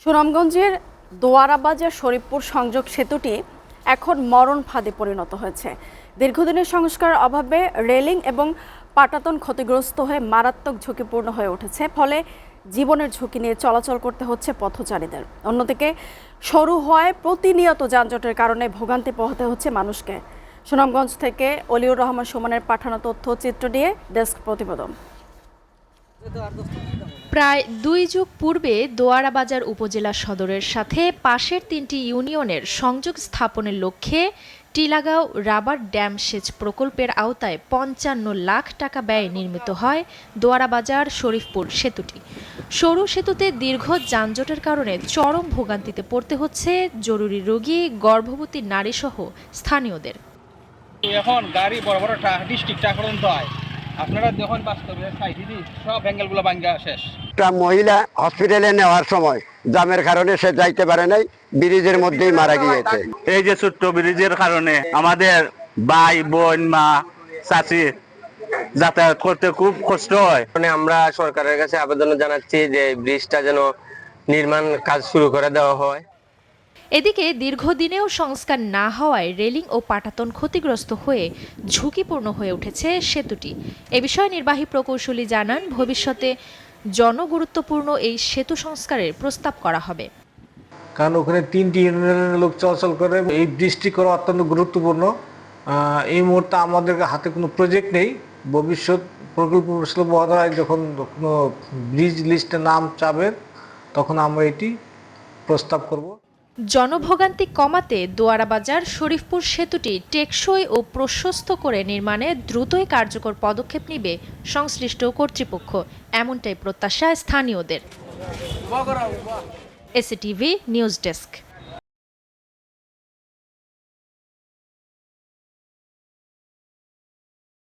সুনামগঞ্জের দোয়ারাবাজার শরীফপুর সংযোগ সেতুটি এখন মরণ ফাঁদে পরিণত হয়েছে। দীর্ঘদিনের সংস্কারের অভাবে রেলিং এবং পাটাতন ক্ষতিগ্রস্ত হয়ে মারাত্মক ঝুঁকিপূর্ণ হয়ে উঠেছে, ফলে জীবনের ঝুঁকি নিয়ে চলাচল করতে হচ্ছে পথচারীদের। অন্যদিকে সরু হওয়ায় প্রতিনিয়ত যানজটের কারণে ভোগান্তি পোহাতে হচ্ছে মানুষকে। সুনামগঞ্জ থেকে অলিউর রহমান সুমনের পাঠানো তথ্যচিত্র নিয়ে ডেস্ক প্রতিবেদন। প্রায় ২ যুগ পূর্বে দোয়ারাবাজার উপজেলা সদরের সাথে পাশের ৩টি ইউনিয়নের সংযোগ স্থাপনের লক্ষ্যে টিলাগাঁও রাবার ড্যাম সেচ প্রকল্পের আওতায় ৫৫ লাখ টাকা ব্যয়ে নির্মিত হয় দোয়ারাবাজার শরীফপুর সেতুটি। সরু সেতুতে দীর্ঘ যানজটের কারণে চরম ভোগান্তিতে পড়তে হচ্ছে জরুরি রোগী, গর্ভবতী নারীসহ স্থানীয়দের। এখন গাড়ি বড় বড় ডিস্ট্রিক্ট আক্রান্ত হয়, আপনারা যখন বাস্তবে সাইডি সব অ্যাঙ্গেলগুলো ভাঙা শেষ। একটা মহিলা হসপিটালে নেওয়ার সময় জামের কারণে সে যাইতে পারে নাই, ব্রিজের মধ্যেই মারা গিয়েছে। এই যে ছোট্ট ব্রিজের কারণে আমাদের ভাই বোন মা চাচি যাতায়াত করতে খুব কষ্ট হয়। আমরা সরকারের কাছে আবেদন জানাচ্ছি যে ব্রিজটা যেন নির্মাণ কাজ শুরু করে দেওয়া হয়। এদিকে দীর্ঘদিনেও সংস্কার না হওয়ায় রেলিং ও পাটাতন ক্ষতিগ্রস্ত হয়ে ঝুঁকিপূর্ণ হয়ে উঠেছে সেতুটি। এ বিষয়ে নির্বাহী প্রকৌশলী জানান, ভবিষ্যতে জনগুরুত্বপূর্ণ এই সেতু সংস্কারের প্রস্তাব করা হবে। কারণ ওখানে 3টি ইউনিয়নের লোক চলাচল করে, এই ব্রিজটি করা অত্যন্ত গুরুত্বপূর্ণ। এই মুহূর্তে আমাদের হাতে কোনো প্রজেক্ট নেই। ভবিষ্যৎ প্রকল্প মহোদয় যখন কোনো ব্রিজ লিস্টে নাম চাবেন তখন আমরা এটি প্রস্তাব করব। জনভোগান্তি কমাতে দোয়ারাবাজার শরীফপুর সেতুটি টেকসই ও প্রশস্ত করে নির্মাণে দ্রুতই কার্যকর পদক্ষেপ নেবে সংশ্লিষ্ট কর্তৃপক্ষ, এমনটাই প্রত্যাশা স্থানীয়দের। SATV news desk.